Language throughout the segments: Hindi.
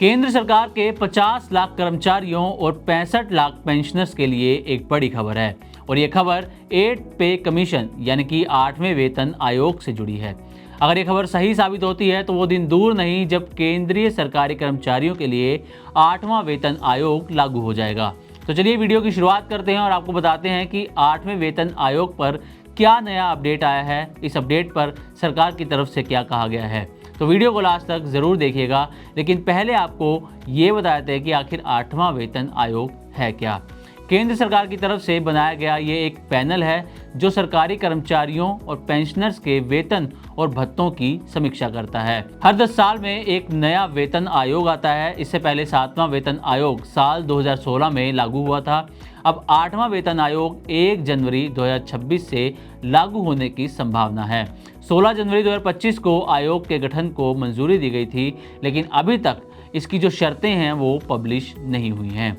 केंद्र सरकार के 50 लाख कर्मचारियों और 65 लाख पेंशनर्स के लिए एक बड़ी खबर है और ये खबर 8 पे कमीशन यानी कि 8वें वेतन आयोग से जुड़ी है। अगर ये खबर सही साबित होती है तो वो दिन दूर नहीं जब केंद्रीय सरकारी कर्मचारियों के लिए 8वां वेतन आयोग लागू हो जाएगा। तो चलिए वीडियो की शुरुआत करते हैं और आपको बताते हैं कि 8वें वेतन आयोग पर क्या नया अपडेट आया है, इस अपडेट पर सरकार की तरफ से क्या कहा गया है। तो वीडियो को लास्ट तक ज़रूर देखिएगा, लेकिन पहले आपको ये बता देते हैं कि आखिर 8वां वेतन आयोग है क्या। केंद्र सरकार की तरफ से बनाया गया ये एक पैनल है जो सरकारी कर्मचारियों और पेंशनर्स के वेतन और भत्तों की समीक्षा करता है। हर 10 साल में एक नया वेतन आयोग आता है। इससे पहले 7वां वेतन आयोग साल 2016 में लागू हुआ था। अब 8वां वेतन आयोग 1 जनवरी 2026 से लागू होने की संभावना है। 16 जनवरी 2025 को आयोग के गठन को मंजूरी दी गई थी, लेकिन अभी तक इसकी जो शर्तें हैं वो पब्लिश नहीं हुई हैं।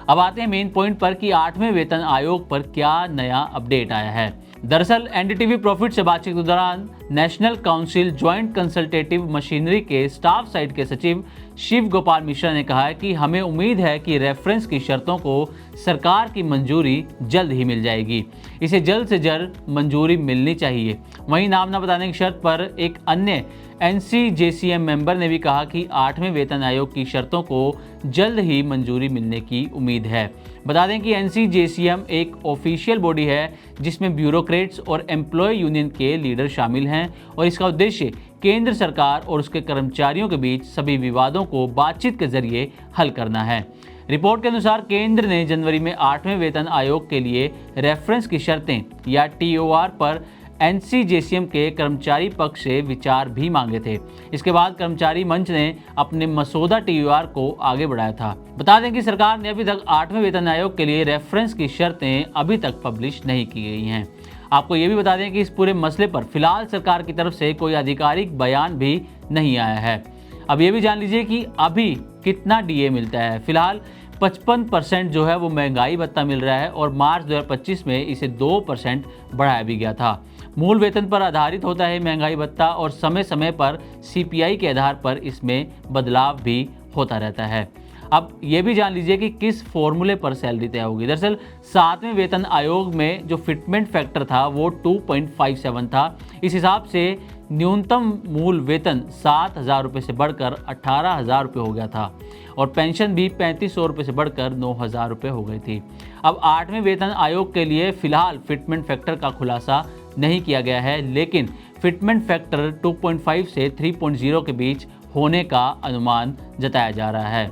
अब आते हैं मेन पॉइंट पर कि 8वें वेतन आयोग पर क्या नया अपडेट आया है। दरअसल एनडीटीवी प्रॉफिट से बातचीत के दौरान national council joint consultative machinery के स्टाफ साइड के सचिव शिव गोपाल मिश्रा ने कहा है कि हमें उम्मीद है कि रेफरेंस की शर्तों को सरकार की मंजूरी जल्द ही मिल जाएगी। इसे जल्द से जल्द मंजूरी मिलनी चाहिए। वहीं नाम न बताने की शर्त पर एक अन्य NCJCM मेंबर ने भी कहा कि 8वें वेतन आयोग की शर्तों को जल्द ही मंजूरी मिलने की उम्मीद है। बता दें कि NCJCM एक ऑफिशियल बॉडी है जिसमें ब्यूरोक्रेट्स और एम्प्लॉय यूनियन के लीडर शामिल हैं और इसका उद्देश्य केंद्र सरकार और उसके कर्मचारियों के बीच सभी विवादों को बातचीत के जरिए हल करना है। रिपोर्ट के अनुसार केंद्र ने जनवरी में 8वें वेतन आयोग के लिए रेफरेंस की शर्तें या TOR पर NCJCM के कर्मचारी पक्ष से विचार भी मांगे थे। इसके बाद कर्मचारी मंच ने अपने मसौदा TOR को आगे बढ़ाया था। बता दें कि सरकार ने अभी तक 8वें वेतन आयोग के लिए रेफरेंस की शर्तें अभी तक पब्लिश नहीं की गई हैं। आपको ये भी बता दें कि इस पूरे मसले पर फिलहाल सरकार की तरफ से कोई आधिकारिक बयान भी नहीं आया है। अब ये भी जान लीजिए कि अभी कितना DA मिलता है। फिलहाल 55% जो है वो महंगाई भत्ता मिल रहा है और मार्च 2025 में इसे 2% बढ़ाया भी गया था। मूल वेतन पर आधारित होता है महंगाई भत्ता और समय समय पर CPI के आधार पर इसमें बदलाव भी होता रहता है। अब ये भी जान लीजिए कि किस फॉर्मूले पर सैलरी तय होगी। दरअसल 7वें वेतन आयोग में जो फिटमेंट फैक्टर था वो 2.57 था। इस हिसाब से न्यूनतम मूल वेतन 7,000 रुपये से बढ़कर 18,000 रुपये हो गया था और पेंशन भी 3,500 रुपये से बढ़कर 9,000 रुपये हो गई थी। अब 8वें वेतन आयोग के लिए फिलहाल फिटमेंट फैक्टर का खुलासा नहीं किया गया है, लेकिन फिटमेंट फैक्टर 2.5 से 3.0 के बीच होने का अनुमान जताया जा रहा है।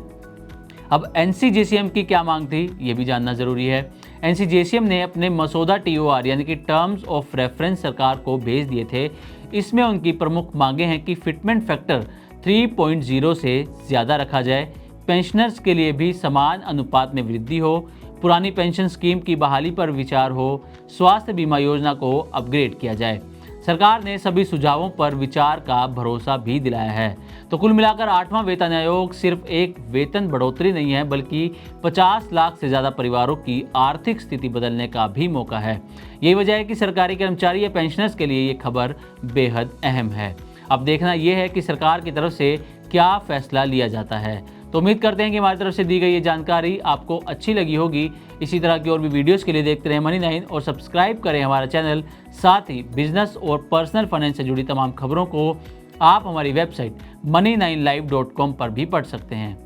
अब NCJCM की क्या मांग थी ये भी जानना जरूरी है। NCJCM ने अपने मसौदा TOR यानी कि टर्म्स ऑफ रेफरेंस सरकार को भेज दिए थे। इसमें उनकी प्रमुख मांगे हैं कि फिटमेंट फैक्टर 3.0 से ज़्यादा रखा जाए, पेंशनर्स के लिए भी समान अनुपात में वृद्धि हो, पुरानी पेंशन स्कीम की बहाली पर विचार हो, स्वास्थ्य बीमा योजना को अपग्रेड किया जाए। सरकार ने सभी सुझावों पर विचार का भरोसा भी दिलाया है। तो कुल मिलाकर 8वां वेतन आयोग सिर्फ एक वेतन बढ़ोतरी नहीं है, बल्कि 50 लाख से ज़्यादा परिवारों की आर्थिक स्थिति बदलने का भी मौका है। यही वजह है कि सरकारी कर्मचारी या पेंशनर्स के लिए ये खबर बेहद अहम है। अब देखना यह है कि सरकार की तरफ से क्या फैसला लिया जाता है। तो उम्मीद करते हैं कि हमारी तरफ से दी गई ये जानकारी आपको अच्छी लगी होगी। इसी तरह की और भी वीडियोस के लिए देखते रहें Money9 और सब्सक्राइब करें हमारा चैनल। साथ ही बिजनेस और पर्सनल फाइनेंस से जुड़ी तमाम खबरों को आप हमारी वेबसाइट money9live.com पर भी पढ़ सकते हैं।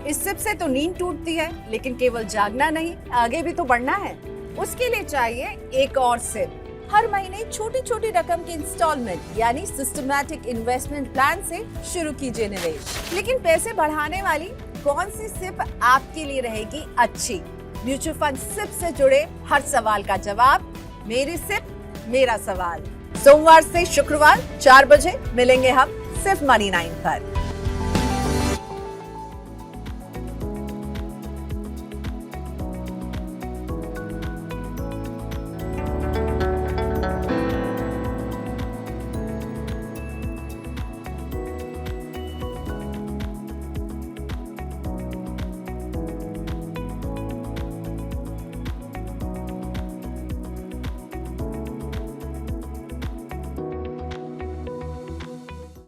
इस सिप से तो नींद टूटती है, लेकिन केवल जागना नहीं, आगे भी तो बढ़ना है। उसके लिए चाहिए एक और सिप। हर महीने छोटी छोटी रकम की इंस्टॉलमेंट यानी सिस्टमैटिक इन्वेस्टमेंट प्लान से शुरू कीजिए निवेश। लेकिन पैसे बढ़ाने वाली कौन सी सिप आपके लिए रहेगी अच्छी? म्यूचुअल फंड सिप से जुड़े हर सवाल का जवाब मेरी सिप मेरा सवाल। सोमवार से शुक्रवार 4 बजे मिलेंगे हम सिर्फ Money9 पर।